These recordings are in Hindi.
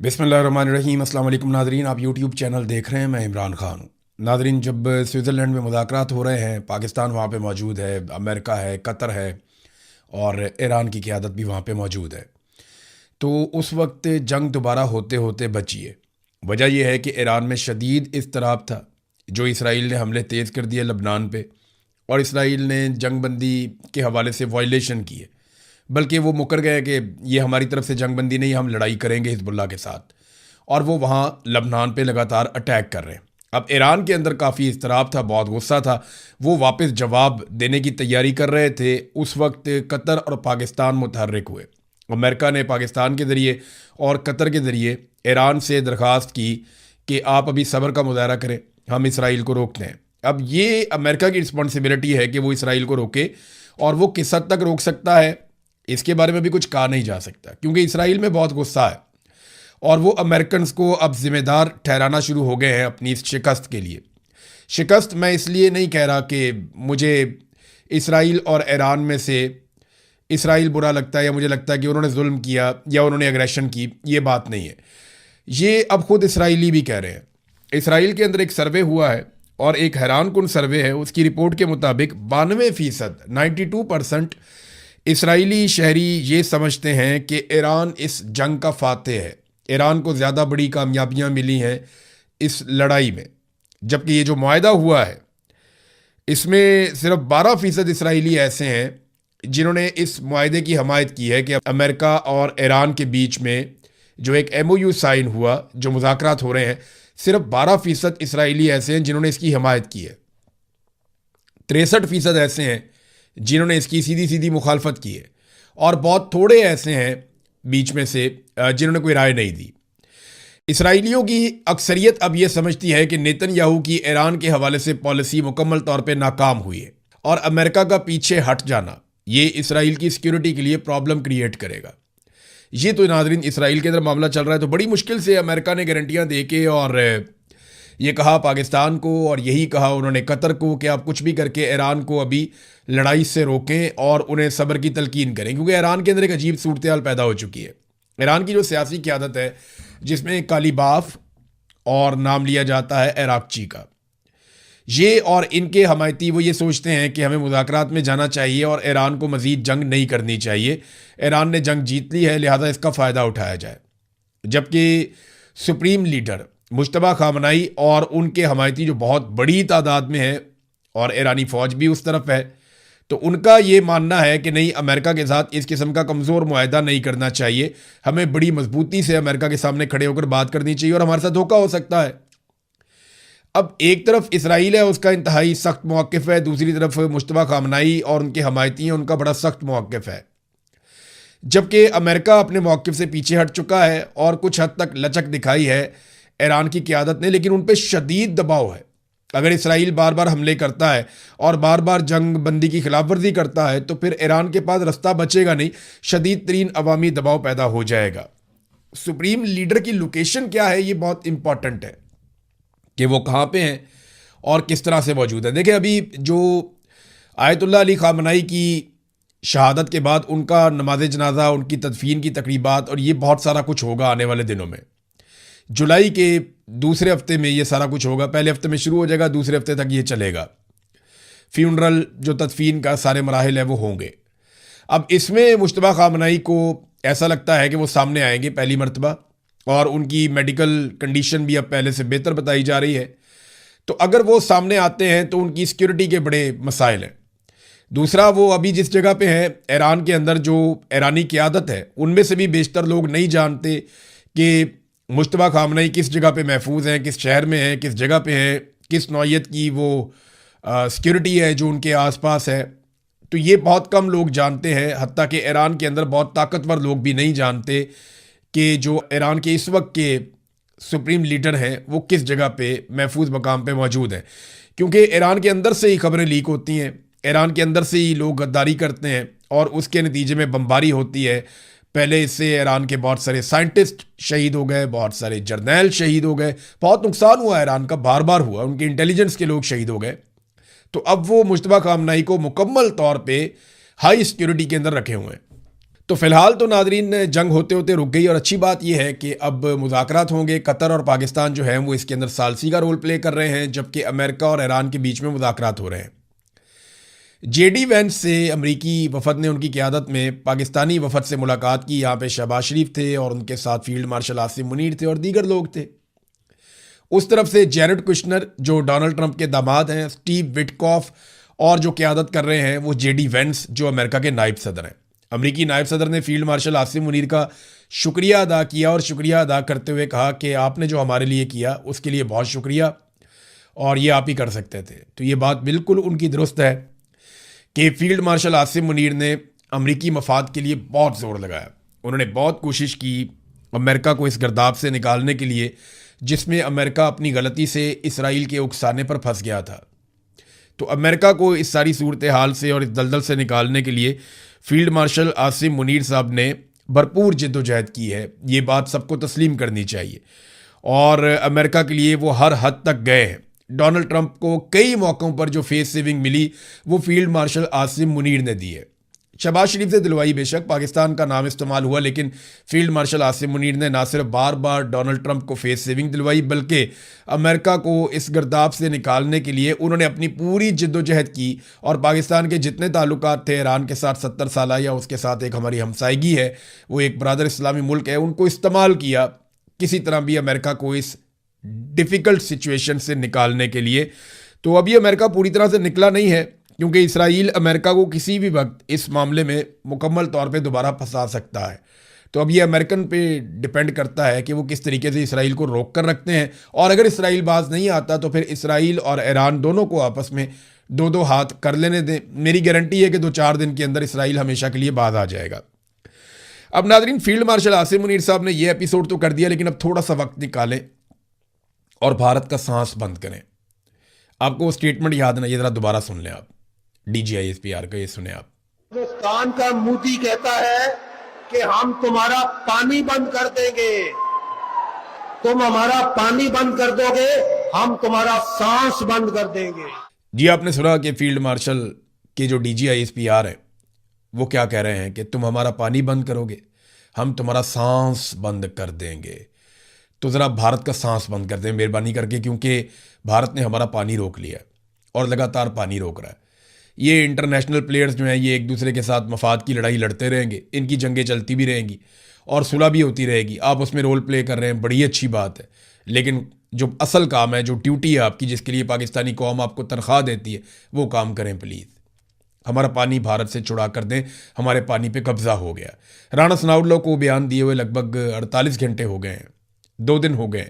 बिस्मिल्लाहिर्रहमानिर्रहीम। अस्सलाम वालेकुम नाज़रीन, आप यूट्यूब चैनल देख रहे हैं। मैं इमरान ख़ान हूँ। नाज़रीन, जब स्विट्ज़रलैंड में मुज़ाकरात हो रहे हैं, पाकिस्तान वहाँ पे मौजूद है, अमेरिका है, कतर है और ईरान की क़यादत भी वहाँ पे मौजूद है। तो उस वक्त जंग दोबारा होते होते बची है। वजह यह है कि ईरान में शदीद इज़्तिराब था, जो इसराइल ने हमले तेज़ कर दिए लबनान पे, और इसराइल ने जंग बंदी के हवाले से वायलेशन की है। बल्कि वो मुकर गए कि ये हमारी तरफ से जंग बंदी नहीं, हम लड़ाई करेंगे हिजबुल्लाह के साथ, और वो वहाँ लबनान पे लगातार अटैक कर रहे हैं। अब ईरान के अंदर काफ़ी इज़्तिराब था, बहुत गुस्सा था, वो वापस जवाब देने की तैयारी कर रहे थे। उस वक्त कतर और पाकिस्तान मुतहर्रिक हुए। अमेरिका ने पाकिस्तान के ज़रिए और कतर के ज़रिए ईरान से दरख्वास्त की कि आप अभी सब्र का मुजाहरा करें, हम इसराइल को रोकते हैं। अब ये अमेरिका की रिस्पॉन्सिबिलिटी है कि वो इसराइल को रोके, और वो किस हद तक रोक सकता है इसके बारे में भी कुछ कहा नहीं जा सकता, क्योंकि इसराइल में बहुत गुस्सा है और वो अमेरिकन को अब जिम्मेदार ठहराना शुरू हो गए हैं अपनी इस शिकस्त के लिए। शिकस्त मैं इसलिए नहीं कह रहा कि मुझे इसराइल और ईरान में से इसराइल बुरा लगता है या मुझे लगता है कि उन्होंने जुल्म किया या उन्होंने एग्रेशन की, ये बात नहीं है। ये अब खुद इसराइली भी कह रहे हैं। इसराइल के अंदर एक सर्वे हुआ है और एक हैरान कुन सर्वे है। उसकी रिपोर्ट के मुताबिक 92%, 92% इसराइली शहरी ये समझते हैं कि ईरान इस जंग का फातेह है। ईरान को ज़्यादा बड़ी कामयाबियाँ मिली हैं इस लड़ाई में, जबकि ये जो मुआहदा हुआ है इसमें सिर्फ 12% इसराइली ऐसे हैं जिन्होंने इस मुआहदे की हमायत की है कि अमेरिका और ईरान के बीच में जो एक MOU साइन हुआ, जो मुज़ाकरात हो रहे हैं, सिर्फ 12% इसराइली ऐसे हैं जिन्होंने इसकी हमायत की है। 63% ऐसे हैं जिन्होंने इसकी सीधी सीधी मुखालफत की है, और बहुत थोड़े ऐसे हैं बीच में से जिन्होंने कोई राय नहीं दी। इसराइलियों की अक्सरियत अब यह समझती है कि नेतन्याहू की ईरान के हवाले से पॉलिसी मुकम्मल तौर पे नाकाम हुई है, और अमेरिका का पीछे हट जाना ये इसराइल की सिक्योरिटी के लिए प्रॉब्लम क्रिएट करेगा। ये तो नाज़रीन इसराइल के अंदर मामला चल रहा है। तो बड़ी मुश्किल से अमेरिका ने गारंटियाँ दे के और ये कहा पाकिस्तान को, और यही कहा उन्होंने कतर को, कि आप कुछ भी करके ईरान को अभी लड़ाई से रोकें और उन्हें सब्र की तलकीन करें, क्योंकि ईरान के अंदर एक अजीब सूरत हाल पैदा हो चुकी है। ईरान की जो सियासी क़यादत है, जिसमें कालीबाफ और नाम लिया जाता है इराक़ची का, ये और इनके हमायती वो ये सोचते हैं कि हमें मुज़ाकरात में जाना चाहिए और ईरान को मज़ीद जंग नहीं करनी चाहिए। ईरान ने जंग जीत ली है, लिहाजा इसका फ़ायदा उठाया जाए। जबकि सुप्रीम लीडर मुश्तबा खामनाई और उनके हमायती जो बहुत बड़ी तादाद में है, और ईरानी फ़ौज भी उस तरफ है, तो उनका ये मानना है कि नहीं, अमेरिका के साथ इस किस्म का कमज़ोर मुआहदा नहीं करना चाहिए, हमें बड़ी मजबूती से अमेरिका के सामने खड़े होकर बात करनी चाहिए, और हमारे साथ धोखा हो सकता है। अब एक तरफ इसराइल है, उसका इंतहाई सख्त मौक़िफ़ है, दूसरी तरफ मुश्तबा खामनाई और उनके हमायती हैं, उनका बड़ा सख्त मौक़िफ़ है। जबकि अमेरिका अपने मौक़िफ़ से पीछे हट चुका है और कुछ हद तक लचक दिखाई है ईरान की क़यादत ने, लेकिन उन पर शदीद दबाव है। अगर इसराइल बार बार हमले करता है और बार बार जंग बंदी की खिलाफ वर्जी करता है, तो फिर ईरान के पास रास्ता बचेगा नहीं, शदीद तरीन अवामी दबाव पैदा हो जाएगा। सुप्रीम लीडर की लोकेशन क्या है, ये बहुत इंपॉर्टेंट है कि वो कहाँ पे हैं और किस तरह से मौजूद है। देखिए, अभी जो आयतुल्लाह अली खामनाई की शहादत के बाद उनका नमाज जनाजा, उनकी तदफीन की तकरीबात, और ये बहुत सारा कुछ होगा आने वाले दिनों में। जुलाई के दूसरे हफ्ते में ये सारा कुछ होगा। पहले हफ्ते में शुरू हो जाएगा, दूसरे हफ्ते तक ये चलेगा। फ्यूनरल जो तदफीन का सारे मराहिल है वो होंगे। अब इसमें मुश्तबा खामनाई को ऐसा लगता है कि वो सामने आएंगे पहली मरतबा, और उनकी मेडिकल कंडीशन भी अब पहले से बेहतर बताई जा रही है। तो अगर वो सामने आते हैं तो उनकी सिक्योरिटी के बड़े मसाइल हैं। दूसरा, वो अभी जिस जगह पे हैं ईरान के अंदर, जो ईरानी क़यादत है, उनमें से भी बेशतर लोग नहीं जानते कि मुश्तबा खामनाई किस जगह पे महफूज हैं, किस शहर में हैं, किस जगह पे हैं, किस नौइयत की वो सिक्योरिटी है जो उनके आसपास है। तो ये बहुत कम लोग जानते हैं, हत्ता कि ईरान के अंदर बहुत ताकतवर लोग भी नहीं जानते कि जो ईरान के इस वक्त के सुप्रीम लीडर हैं वो किस जगह पे महफूज मकाम पे मौजूद हैं। क्योंकि ईरान के अंदर से ही खबरें लीक होती हैं, ईरान के अंदर से ही लोग गद्दारी करते हैं, और उसके नतीजे में बमबारी होती है। पहले इससे ईरान के बहुत सारे साइंटिस्ट शहीद हो गए, बहुत सारे जर्नैल शहीद हो गए, बहुत नुकसान हुआ ईरान का, बार बार हुआ, उनके इंटेलिजेंस के लोग शहीद हो गए। तो अब वो मुश्तबा खामनाई को मुकम्मल तौर पे हाई सिक्योरिटी के अंदर रखे हुए हैं। तो फिलहाल तो नादरीन जंग होते होते रुक गई और अच्छी बात यह है कि अब मुज़ाकरात होंगे। कतर और पाकिस्तान जो है वो इसके अंदर सालसी का रोल प्ले कर रहे हैं, जबकि अमेरिका और ईरान के बीच में मुज़ाकरात हो रहे हैं। जेडी वैंस से अमरीकी वफद ने उनकी क़यादत में पाकिस्तानी वफद से मुलाकात की। यहाँ पे शहबाज शरीफ थे और उनके साथ फील्ड मार्शल आसिम मुनीर थे और दीगर लोग थे। उस तरफ से जैरेड कुशनर जो डोनाल्ड ट्रंप के दामाद हैं, स्टीव विटकॉफ, और जो क़यादत कर रहे हैं वो जेडी वैंस जो अमेरिका के नायब सदर हैं। अमरीकी नायब सदर ने फील्ड मार्शल आसिम मुनीर का शुक्रिया अदा किया और शुक्रिया अदा करते हुए कहा कि आपने जो हमारे लिए किया उसके लिए बहुत शुक्रिया और ये आप ही कर सकते थे। तो ये बात बिल्कुल उनकी दुरुस्त है कि फील्ड मार्शल आसिम मुनीर ने अमरीकी मफाद के लिए बहुत ज़ोर लगाया। उन्होंने बहुत कोशिश की अमेरिका को इस गर्दाब से निकालने के लिए जिसमें अमेरिका अपनी गलती से इसराइल के उकसाने पर फंस गया था। तो अमेरिका को इस सारी सूरत हाल से और इस दलदल से निकालने के लिए फील्ड मार्शल आसिम मुनीर साहब ने भरपूर जद्दोजहद की है। ये बात सबको तस्लीम करनी चाहिए और अमेरिका के लिए वो हर हद तक गए हैं। डोनाल्ड ट्रंप को कई मौक़ों पर जो फेस सेविंग मिली वो फील्ड मार्शल आसिम मुनीर ने दी है। शहबाज शरीफ से दिलवाई, बेशक पाकिस्तान का नाम इस्तेमाल हुआ, लेकिन फील्ड मार्शल आसिम मुनीर ने ना सिर्फ बार बार डोनाल्ड ट्रंप को फेस सेविंग दिलवाई बल्कि अमेरिका को इस गर्दाब से निकालने के लिए उन्होंने अपनी पूरी जद्दोजहद की और पाकिस्तान के जितने ताल्लुकात थे ईरान के साथ 70 साल या उसके साथ एक हमारी हमसायगी है, वो एक बरादर इस्लामी मुल्क है, उनको इस्तेमाल किया किसी तरह भी अमेरिका को इस डिफ़िकल्ट सिचुएशन से निकालने के लिए। तो अभी अमेरिका पूरी तरह से निकला नहीं है क्योंकि इसराइल अमेरिका को किसी भी वक्त इस मामले में मुकम्मल तौर पे दोबारा फंसा सकता है। तो अब ये अमेरिकन पे डिपेंड करता है कि वो किस तरीके से इसराइल को रोक कर रखते हैं और अगर इसराइल बाज नहीं आता तो फिर इसराइल और ईरान दोनों को आपस में दो दो हाथ कर लेने दें। मेरी गारंटी है कि 2-4 दिन के अंदर इसराइल हमेशा के लिए बाज आ जाएगा। अब नाजरीन, फील्ड मार्शल आसिम मुनीर साहब ने यह एपिसोड तो कर दिया, लेकिन अब थोड़ा सा वक्त निकालें और भारत का सांस बंद करें। आपको वो स्टेटमेंट याद ना, ये जरा दोबारा सुन लें आप, DGISPR का, ये सुने आप। हिंदुस्तान का मोदी कहता है कि हम तुम्हारा पानी बंद कर देंगे, तुम हमारा पानी बंद कर दोगे, हम तुम्हारा सांस बंद कर देंगे। जी, आपने सुना कि फील्ड मार्शल के जो DGISPR है वो क्या कह रहे हैं कि तुम हमारा पानी बंद करोगे, हम तुम्हारा सांस बंद कर देंगे। तो ज़रा भारत का सांस बंद कर दें मेहरबानी करके, क्योंकि भारत ने हमारा पानी रोक लिया और लगातार पानी रोक रहा है। ये इंटरनेशनल प्लेयर्स जो हैं ये एक दूसरे के साथ मफाद की लड़ाई लड़ते रहेंगे, इनकी जंगें चलती भी रहेंगी और सुलह भी होती रहेगी। आप उसमें रोल प्ले कर रहे हैं, बड़ी अच्छी बात है, लेकिन जो असल काम है, जो ड्यूटी है आपकी, जिसके लिए पाकिस्तानी कौम आपको तनख्वाह देती है, वो काम करें प्लीज़। हमारा पानी भारत से छुड़ा कर दें, हमारे पानी पे कब्जा हो गया। राणा सनाउल्लाह को बयान दिए हुए लगभग 48 घंटे हो गए हैं, 2 दिन हो गए,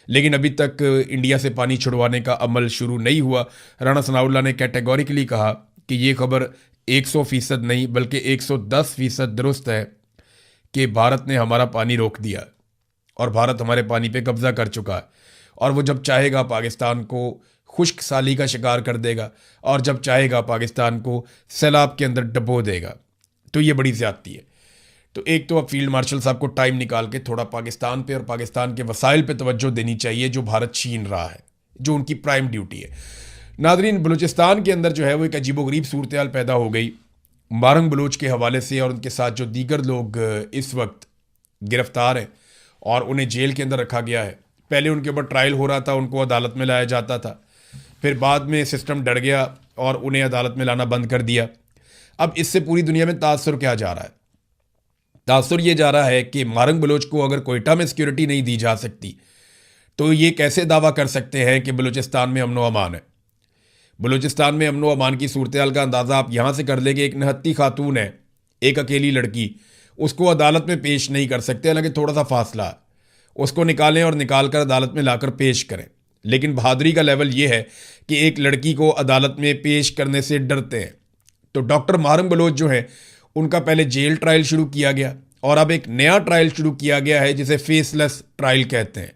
लेकिन अभी तक इंडिया से पानी छुड़वाने का अमल शुरू नहीं हुआ। राणा सनाउल्लाह ने कैटेगोरिकली कहा कि ये खबर 100% नहीं बल्कि 110% दुरुस्त है कि भारत ने हमारा पानी रोक दिया और भारत हमारे पानी पे कब्जा कर चुका है और वो जब चाहेगा पाकिस्तान को खुश्क साली का शिकार कर देगा और जब चाहेगा पाकिस्तान को सैलाब के अंदर डबो देगा। तो ये बड़ी ज़्यादती है। तो एक तो अब फील्ड मार्शल साहब को टाइम निकाल के थोड़ा पाकिस्तान पे और पाकिस्तान के वसाइल पे तवज्जो देनी चाहिए जो भारत छीन रहा है, जो उनकी प्राइम ड्यूटी है। नादरीन, बलूचिस्तान के अंदर जो है वो एक अजीबोगरीब सूरत हाल पैदा हो गई मारंग बलूच के हवाले से और उनके साथ जो दीगर लोग इस वक्त गिरफ्तार हैं और उन्हें जेल के अंदर रखा गया है। पहले उनके ऊपर ट्रायल हो रहा था, उनको अदालत में लाया जाता था, फिर बाद में सिस्टम डर गया और उन्हें अदालत में लाना बंद कर दिया। अब इससे पूरी दुनिया में तासुर क्या जा रहा है? तासुर ये जा रहा है कि मारंग बलोच को अगर कोयटा में सिक्योरिटी नहीं दी जा सकती तो ये कैसे दावा कर सकते हैं कि बलूचिस्तान में अमनो अमान है। बलूचिस्तान में अमनो अमान की सूरत हाल का अंदाज़ा आप यहाँ से कर लेंगे। एक निहत्ती खातून है, एक अकेली लड़की, उसको अदालत में पेश नहीं कर सकते, हालांकि थोड़ा सा फासला है, उसको निकालें और निकाल कर अदालत में लाकर पेश करें। लेकिन बहादुरी का लेवल ये है कि एक लड़की को अदालत में पेश करने से डरते हैं। तो डॉक्टर मारंग बलोच जो है उनका पहले जेल ट्रायल शुरू किया गया और अब एक नया ट्रायल शुरू किया गया है जिसे फेसलेस ट्रायल कहते हैं।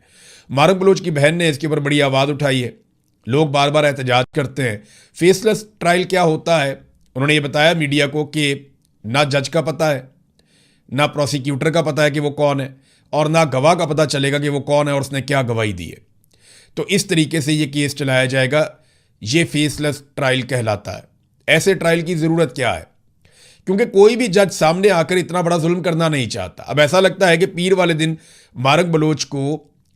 मारंग बलोच की बहन ने इसके ऊपर बड़ी आवाज़ उठाई है, लोग बार बार एहतजाज करते हैं। फेसलेस ट्रायल क्या होता है? उन्होंने ये बताया मीडिया को कि ना जज का पता है, ना प्रोसिक्यूटर का पता है कि वो कौन है, और ना गवाह का पता चलेगा कि वो कौन है और उसने क्या गवाही दी है। तो इस तरीके से ये केस चलाया जाएगा, ये फेसलेस ट्रायल कहलाता है। ऐसे ट्रायल की ज़रूरत क्या है क्योंकि कोई भी जज सामने आकर इतना बड़ा जुल्म करना नहीं चाहता। अब ऐसा लगता है कि पीर वाले दिन मारंग बलोच को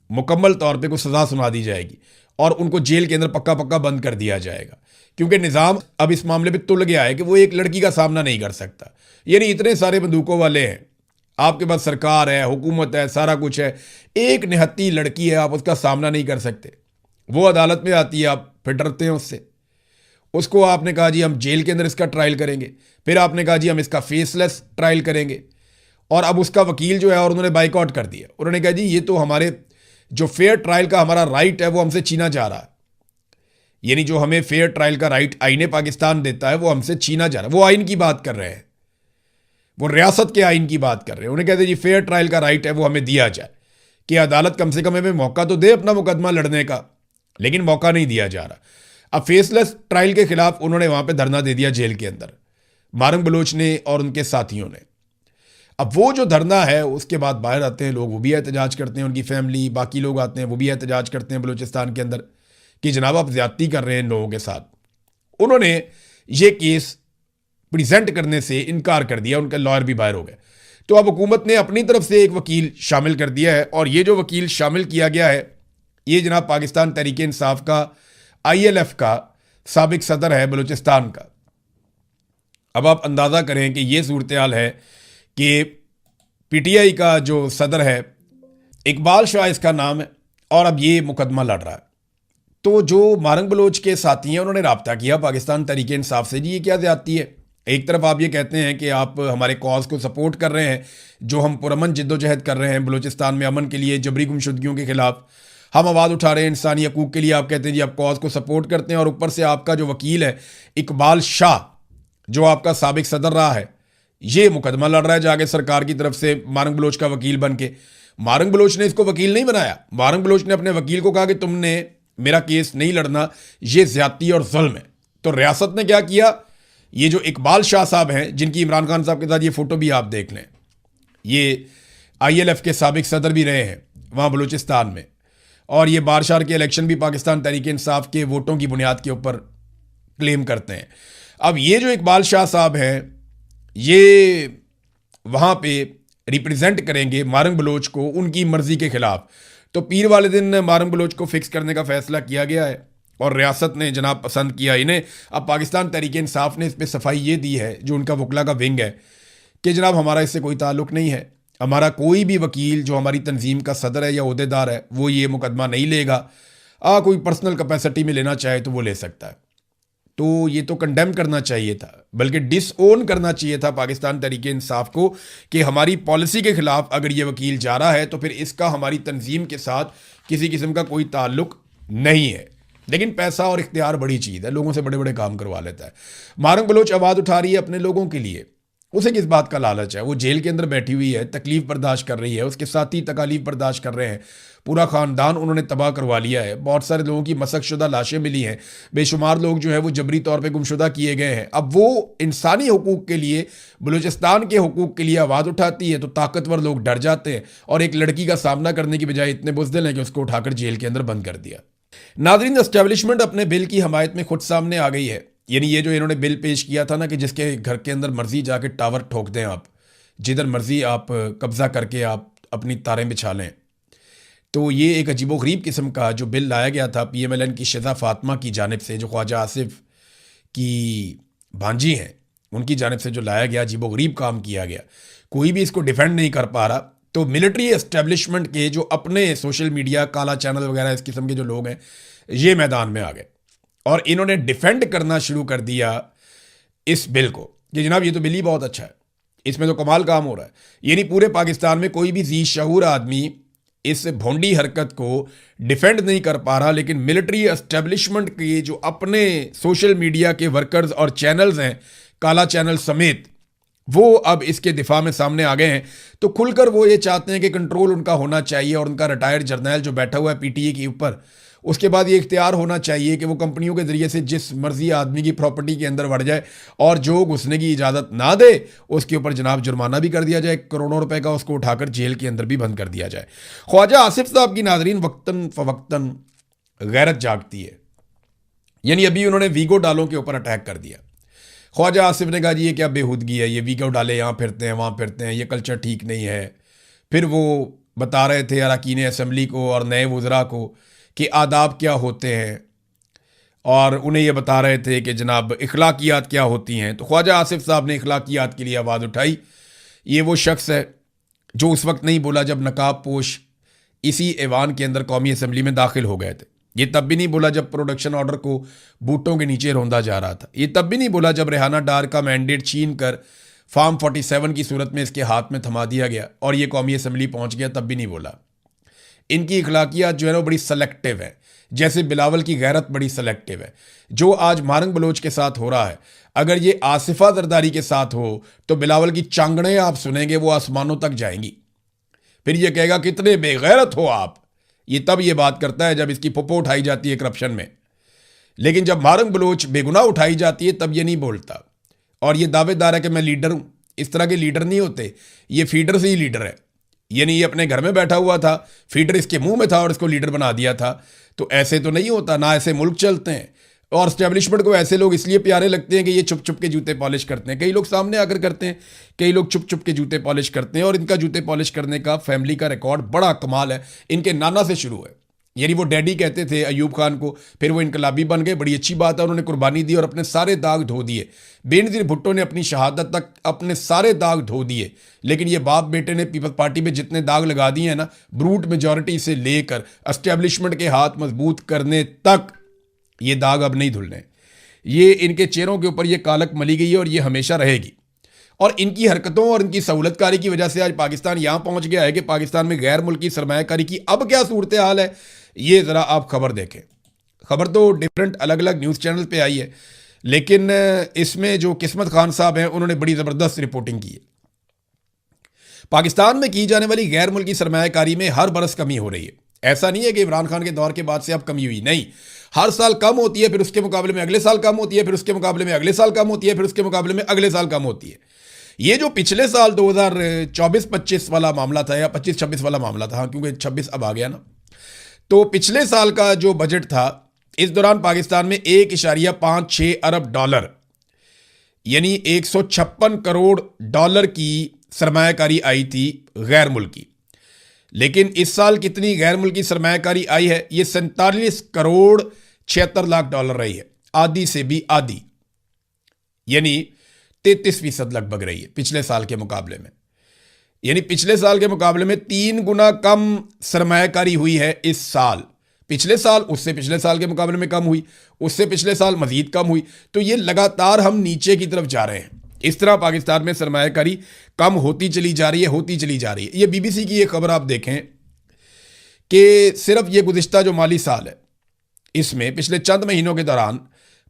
मुकम्मल तौर पे कुछ सज़ा सुना दी जाएगी और उनको जेल के अंदर पक्का पक्का बंद कर दिया जाएगा, क्योंकि निज़ाम अब इस मामले पे तुल गया है कि वो एक लड़की का सामना नहीं कर सकता। यानी इतने सारे बंदूकों वाले हैं, आपके पास सरकार है, हुकूमत है, सारा कुछ है, एक निहत्ती लड़की है, आप उसका सामना नहीं कर सकते। वो अदालत में आती है, आप फिर डरते हैं उससे। उसको आपने कहा जी हम जेल के अंदर इसका ट्रायल करेंगे, फिर आपने कहा जी हम इसका फेसलेस ट्रायल करेंगे, और अब उसका वकील जो है और उन्होंने बाइकआउट कर दिया। उन्होंने कहा जी ये तो हमारे जो फेयर ट्रायल का हमारा राइट है वो हमसे छीना जा रहा है। यानी जो हमें फेयर ट्रायल का राइट आईने पाकिस्तान देता है वो हमसे छीना जा रहा है। वो आइन की बात कर रहे हैं, वो रियासत के आइन की बात कर रहे हैं। उन्हें कहते हैं जी फेयर ट्रायल का राइट है वो हमें दिया जाए, कि अदालत कम से कम हमें मौका तो दे अपना मुकदमा लड़ने का, लेकिन मौका नहीं दिया जा रहा। अब फेसलेस ट्रायल के खिलाफ उन्होंने वहां पे धरना दे दिया जेल के अंदर, मारंग बलोच ने और उनके साथियों ने। अब वो जो धरना है उसके बाद बाहर आते हैं लोग, वो भी एहतजाज करते हैं, उनकी फैमिली, बाकी लोग आते हैं, वो भी एहतजाज करते हैं बलूचिस्तान के अंदर कि जनाब आप ज्यादती कर रहे हैं इन लोगों के साथ। उन्होंने ये केस प्रेजेंट करने से इनकार कर दिया, उनके लॉयर भी बाहर हो गए। तो अब हुकूमत ने अपनी तरफ से एक वकील शामिल कर दिया है, और ये जो वकील शामिल किया गया है ये जनाब पाकिस्तान तहरीक इंसाफ का ILF का साबिक सदर है बलूचिस्तान का। अब आप अंदाज़ा करें कि ये सूरत हाल है कि PTI का जो सदर है इकबाल शाह इसका नाम है, और अब ये मुकदमा लड़ रहा है। तो जो मारंग बलोच के साथी हैं उन्होंने राब्ता किया पाकिस्तान तहरीक इंसाफ से, जी ये क्या ज़्यादती है। एक तरफ आप ये कहते हैं कि आप हमारे कॉज को सपोर्ट कर रहे हैं, जो हम पुरअमन जिद्दोजहद कर रहे हैं बलूचिस्तान में अमन के लिए, जबरी गुमशुदगियों के खिलाफ हम आवाज़ उठा रहे हैं, इंसानी हकूक़ के लिए। आप कहते हैं जी आप कॉज को सपोर्ट करते हैं, और ऊपर से आपका जो वकील है इकबाल शाह, जो आपका साबिक सदर रहा है, ये मुकदमा लड़ रहा है जाके सरकार की तरफ से मारंग बलोच का वकील बन के। मारंग बलोच ने इसको वकील नहीं बनाया, मारंग बलोच ने अपने वकील को कहा कि तुमने मेरा केस नहीं लड़ना, ये ज्यादती और जुल्म है। तो रियासत ने क्या किया, ये जो इकबाल शाह साहब हैं, जिनकी इमरान खान साहब के साथ ये फोटो भी आप देख लें, ये ILF के साबिक सदर भी रहे हैं वहाँ बलूचिस्तान में, और ये बारशार के इलेक्शन भी पाकिस्तान तहरीक इंसाफ के वोटों की बुनियाद के ऊपर क्लेम करते हैं। अब ये जो इकबाल शाह साहब हैं ये वहाँ पे रिप्रेजेंट करेंगे मारंग बलोच को उनकी मर्जी के खिलाफ। तो पीर वाले दिन मारंग बलोच को फिक्स करने का फैसला किया गया है, और रियासत ने जनाब पसंद किया इन्हें। अब पाकिस्तान तहरीक इंसाफ ने इस पर सफाई ये दी है, जो उनका वकला का विंग है, कि जनाब हमारा इससे कोई ताल्लुक नहीं है, हमारा कोई भी वकील जो हमारी तंजीम का सदर है या ओहदेदार है वो ये मुकदमा नहीं लेगा। कोई पर्सनल कैपेसिटी में लेना चाहे तो वो ले सकता है। तो ये तो कंडेम करना चाहिए था, बल्कि डिसओन करना चाहिए था पाकिस्तान तहरीक इंसाफ को, कि हमारी पॉलिसी के खिलाफ अगर ये वकील जा रहा है तो फिर इसका हमारी तंजीम के साथ किसी किस्म का कोई ताल्लुक नहीं है। लेकिन पैसा और इख्तियार बड़ी चीज़ है, लोगों से बड़े बड़े काम करवा लेता है। मारंग बलोच आवाज़ उठा रही है अपने लोगों के लिए, उसे किस बात का लालच है। वो जेल के अंदर बैठी हुई है, तकलीफ बर्दाश्त कर रही है, उसके साथी तकालीफ बर्दाश्त कर रहे हैं, पूरा ख़ानदान उन्होंने तबाह करवा लिया है, बहुत सारे लोगों की मसकशुदा लाशें मिली हैं, बेशुमार लोग जो है वो जबरी तौर पे गुमशुदा किए गए हैं। अब वो इंसानी हकूक़ के लिए, बलूचिस्तान के हकूक़ के लिए आवाज़ उठाती है तो ताकतवर लोग डर जाते हैं, और एक लड़की का सामना करने की बजाय इतने बुज़दिल हैं कि उसको उठाकर जेल के अंदर बंद कर दिया। नाज़रीन, एस्टेब्लिशमेंट अपने बिल की हमायत में खुद सामने आ गई है। यानी ये जो इन्होंने बिल पेश किया था ना, कि जिसके घर के अंदर मर्जी जाके टावर ठोक दें आप, जिधर मर्जी आप कब्जा करके आप अपनी तारें बिछा लें, तो ये एक अजीबोगरीब किस्म का जो बिल लाया गया था PMLN की शज़ा फातिमा की जानिब से, जो ख्वाजा आसिफ की भांजी हैं, उनकी जानिब से जो लाया गया, अजीबोगरीब काम किया गया। कोई भी इसको डिफेंड नहीं कर पा रहा। तो मिलिट्री एस्टेब्लिशमेंट के जो अपने सोशल मीडिया, काला चैनल वगैरह इस किस्म के जो लोग हैं, ये मैदान में आ गए और इन्होंने डिफेंड करना शुरू कर दिया इस बिल को, कि जनाब ये तो बिल ही बहुत अच्छा है, इसमें तो कमाल काम हो रहा है। यानी पूरे पाकिस्तान में कोई भी जी शऊर आदमी इस भोंडी हरकत को डिफेंड नहीं कर पा रहा, लेकिन मिलिट्री एस्टेब्लिशमेंट के जो अपने सोशल मीडिया के वर्कर्स और चैनल्स हैं, काला चैनल समेत, वो अब इसके दिफा में सामने आ गए हैं। तो खुलकर वो ये चाहते हैं कि कंट्रोल उनका होना चाहिए, और उनका रिटायर्ड जर्नैल जो बैठा हुआ है PTA के ऊपर, उसके बाद ये इख्तियार होना चाहिए कि वो कंपनियों के ज़रिए से जिस मर्जी आदमी की प्रॉपर्टी के अंदर बढ़ जाए, और जो घुसने की इजाज़त ना दे उसके ऊपर जनाब जुर्माना भी कर दिया जाए, करोड़ों रुपए का, उसको उठाकर जेल के अंदर भी बंद कर दिया जाए। ख्वाजा आसिफ साहब की नाज़रीन वक्तन फ़वक्तन गैरत जागती है। यानी अभी उन्होंने वीगो डालों के ऊपर अटैक कर दिया। ख्वाजा आसिफ ने कहा जी ये क्या बेहूदगी है, ये वीको डाले यहाँ फिरते हैं वहाँ फिरते हैं, ये कल्चर ठीक नहीं है। फिर वो बता रहे थे अरकान असम्बली को और नए वज़रा को कि आदाब क्या होते हैं, और उन्हें ये बता रहे थे कि जनाब इखलाकियात क्या होती हैं। तो ख्वाजा आसिफ साहब ने इखलाकियात के लिए आवाज़ उठाई। ये वो शख्स है जो उस वक्त नहीं बोला जब नकाब पोश इसी ऐवान के अंदर कौमी असम्बली में दाखिल हो गए थे। ये तब भी नहीं बोला जब प्रोडक्शन ऑर्डर को बूटों के नीचे रौंदा जा रहा था। ये तब भी नहीं बोला जब रेहाना डार का मैंडेट छीन कर फार्म 47 की सूरत में इसके हाथ में थमा दिया गया और ये कौमी असम्बली पहुंच गया, तब भी नहीं बोला। इनकी इखलाकियात जो है ना बड़ी सेलेक्टिव है, जैसे बिलावल की गैरत बड़ी सेलेक्टिव है। जो आज मारंग बलोच के साथ हो रहा है, अगर ये आसिफा जरदारी के साथ हो तो बिलावल की चांगड़ें आप सुनेंगे वो आसमानों तक जाएंगी। फिर ये कहेगा कितने बेगैरत हो आप। ये तब ये बात करता है जब इसकी फुप्पो उठाई जाती है करप्शन में, लेकिन जब मारंग बलोच बेगुनाह उठाई जाती है तब ये नहीं बोलता। और ये दावेदार है कि मैं लीडर हूं। इस तरह के लीडर नहीं होते, ये फीडर से ही लीडर है। यानी ये अपने घर में बैठा हुआ था, फीडर इसके मुंह में था और इसको लीडर बना दिया था। तो ऐसे तो नहीं होता, ना ऐसे मुल्क चलते हैं। और स्टैब्लिशमेंट को ऐसे लोग इसलिए प्यारे लगते हैं कि ये छुप छुप के जूते पॉलिश करते हैं। कई लोग सामने आकर करते हैं, कई लोग छुप छुप के जूते पॉलिश करते हैं। और इनका जूते पॉलिश करने का फैमिली का रिकॉर्ड बड़ा कमाल है। इनके नाना से शुरू है, यानी वो डैडी कहते थे अयूब खान को, फिर वो इनकलाबी बन गए, बड़ी अच्छी बात है, उन्होंने कुर्बानी दी और अपने सारे दाग धो दिए। बेनज़ीर भुट्टो ने अपनी शहादत तक अपने सारे दाग धो दिए, लेकिन ये बाप बेटे ने पीपल्स पार्टी में जितने दाग लगा दिए हैं ना, ब्रूट मेजॉरिटी से लेकर एस्टेब्लिशमेंट के हाथ मजबूत करने तक, ये दाग अब नहीं धुलने। ये इनके चेहरों के ऊपर ये कालक मली गई है और ये हमेशा रहेगी। और इनकी हरकतों और इनकी सहूलतकारी की वजह से आज पाकिस्तान यहाँ पहुँच गया है कि पाकिस्तान में गैर मुल्की सरमायाकारी की अब क्या सूरत हाल है, ये ज़रा आप खबर देखें। खबर तो डिफरेंट अलग अलग न्यूज़ चैनल पे आई है, लेकिन इसमें जो किस्मत खान साहब हैं उन्होंने बड़ी ज़बरदस्त रिपोर्टिंग की है। पाकिस्तान में की जाने वाली गैर मुल्की सरमायाकारी में हर बरस कमी हो रही है। ऐसा नहीं है कि इमरान खान के दौर के बाद से अब कमी हुई, नहीं, हर साल कम होती है, फिर उसके मुकाबले में अगले साल कम होती है, फिर उसके मुकाबले में अगले साल कम होती है, फिर उसके मुकाबले में अगले साल कम होती है। ये जो पिछले साल 2024-25 वाला मामला था या 25-26 वाला मामला था, हाँ, क्योंकि 26 अब आ गया ना, तो पिछले साल का जो बजट था, इस दौरान पाकिस्तान में 1.56 अरब डॉलर यानी 156 करोड़ डॉलर की सरमायाकारी आई थी गैर मुल्की। लेकिन इस साल कितनी गैर मुल्की सरमायाकारी आई है, ये 47 करोड़ 76 लाख डॉलर रही है, आधी से भी आधी, यानी 33% लगभग रही है पिछले साल के मुकाबले में। यानी पिछले साल के मुकाबले में 3 गुना कम सरमायाकारी हुई है इस साल। पिछले साल उससे पिछले साल के मुकाबले में कम हुई, उससे पिछले साल मजीद कम हुई। तो ये लगातार हम नीचे की तरफ जा रहे हैं। इस तरह पाकिस्तान में सरमायाकारी कम होती चली जा रही है, होती चली जा रही है। ये BBC की एक खबर आप देखें कि सिर्फ ये गुज़िश्ता जो माली साल है, इसमें पिछले चंद महीनों के दौरान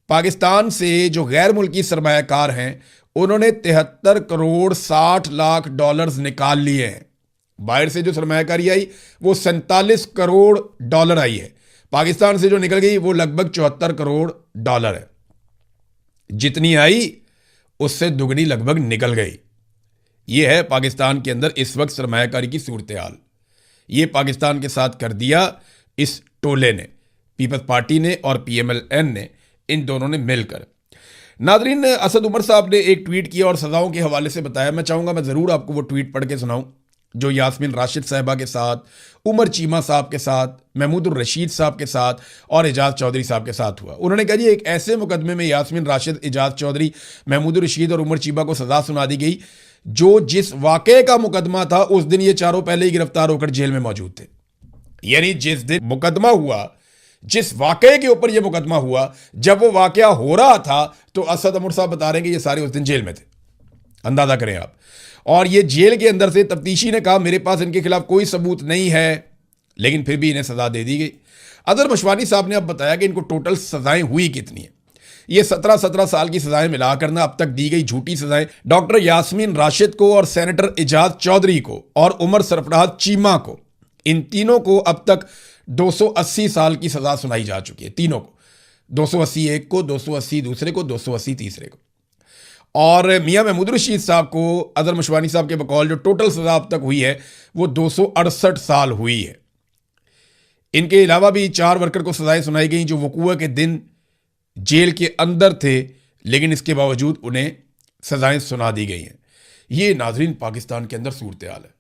पाकिस्तान से जो गैर मुल्की सरमायाकार हैं उन्होंने 73 करोड़ 60 लाख डॉलर्स निकाल लिए हैं। बाहर से जो सरमायाकारी आई वो 47 करोड़ डॉलर आई है। पाकिस्तान से जो निकल गई वो लगभग 74 करोड़ डॉलर है। जितनी आई उससे दुगनी लगभग निकल गई। ये है पाकिस्तान के अंदर इस वक्त सरमायाकारी की सूरत हाल। ये पाकिस्तान के साथ कर दिया इस टोले ने, पीपल्स पार्टी ने और PMLN ने, इन दोनों ने मिलकर। नादरीन, असद उमर साहब ने एक ट्वीट किया और सज़ाओं के हवाले से बताया। मैं चाहूँगा मैं ज़रूर आपको वो ट्वीट पढ़ के सुनाऊँ जो यास्मीन राशिद साहिबा के साथ, उमर चीमा साहब के साथ, महमूदुर रशीद साहब के साथ और एजाज चौधरी साहब के साथ हुआ। उन्होंने कहा जी एक ऐसे मुकदमे में यास्मीन राशिद, एजाज चौधरी, महमूदुर रशीद और उमर चीमा को सज़ा सुना दी गई जो जिस वाक़े का मुकदमा था उस दिन ये चारों पहले ही गिरफ्तार होकर जेल में मौजूद थे। यानी जिस दिन मुकदमा हुआ, जिस वाक़े के ऊपर यह मुकदमा हुआ, जब वो वाक़या हो रहा था तो असद उमर साहब बता रहे हैं कि ये सारे उस दिन जेल में थे। अंदाज़ा करें आप। और ये जेल के अंदर से तफ्तीशी ने कहा मेरे पास इनके खिलाफ कोई सबूत नहीं है, लेकिन फिर भी इन्हें सज़ा दे दी गई। अदर मशवानी साहब ने अब बताया कि इनको टोटल सज़ाएं हुई कितनी है। ये 17 साल की सज़ाएं मिला करना अब तक दी गई झूठी सज़ाएं डॉक्टर यास्मीन राशिद को और सेनेटर एजाज चौधरी को और उमर सरफराज चीमा को, इन तीनों को अब तक 280 साल की सज़ा सुनाई जा चुकी है। तीनों को, 280 एक को, 280 दूसरे को, 280 तीसरे को। और मियां महमूद रशीद साहब को अदर मशवानी साहब के बकौल जो टोटल सज़ा अब तक हुई है वो 268 साल हुई है। इनके अलावा भी 4 वर्कर को सज़ाएं सुनाई गई जो वकूआ के दिन जेल के अंदर थे, लेकिन इसके बावजूद उन्हें सजाएं सुना दी गई हैं। ये नाजरीन पाकिस्तान के अंदर सूरत हाल है।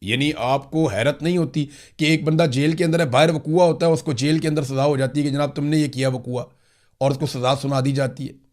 यानी आपको हैरत नहीं होती कि एक बंदा जेल के अंदर है, बाहर वकूआ होता है, उसको जेल के अंदर सजा हो जाती है कि जनाब तुमने ये किया वकूआ, और उसको सजा सुना दी जाती है।